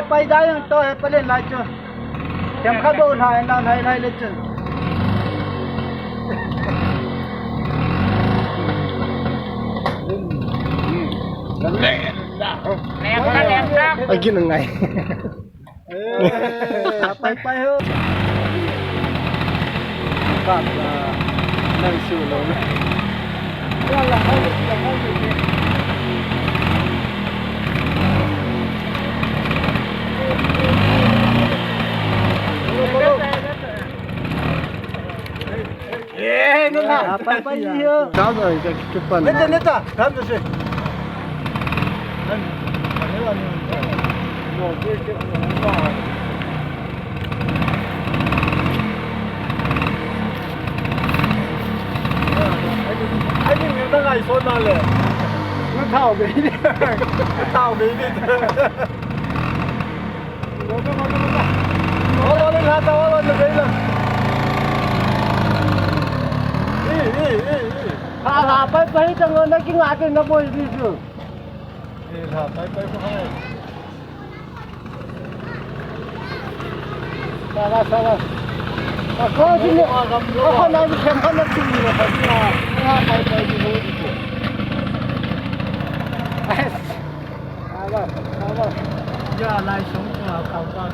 ไปได้ยังตัวไปเล่นไรจ้ะแถมข้าวโพดหายนานหายไรเลยจ้ะแรงไปกินยังไงไปเถอะบ้านนั่งชิวเลยว่าเราให้อยู่นี่นั่นแหละไปเยอะทำอะไรจะคิดปันนี่จ้ะทำดูสินั่นอะไรวะนี่โน้ตเยอะๆว้าวไอ้นี่มันตั้งไงโซนมาเลยมันเท่าไปนี่เท่าไปนี่โอ้เราเลยนะเราเลยเลยไปจังเลยนะกินอากินน้ำมันดีสุดนี่ค่ะไปก็ให้สาระก็ที่นี่เขาในเข้มข้นนักตีเลยครับไปอยู่ดีสุดเอาว่าอย่าไล่ชงเอาเข้ากัน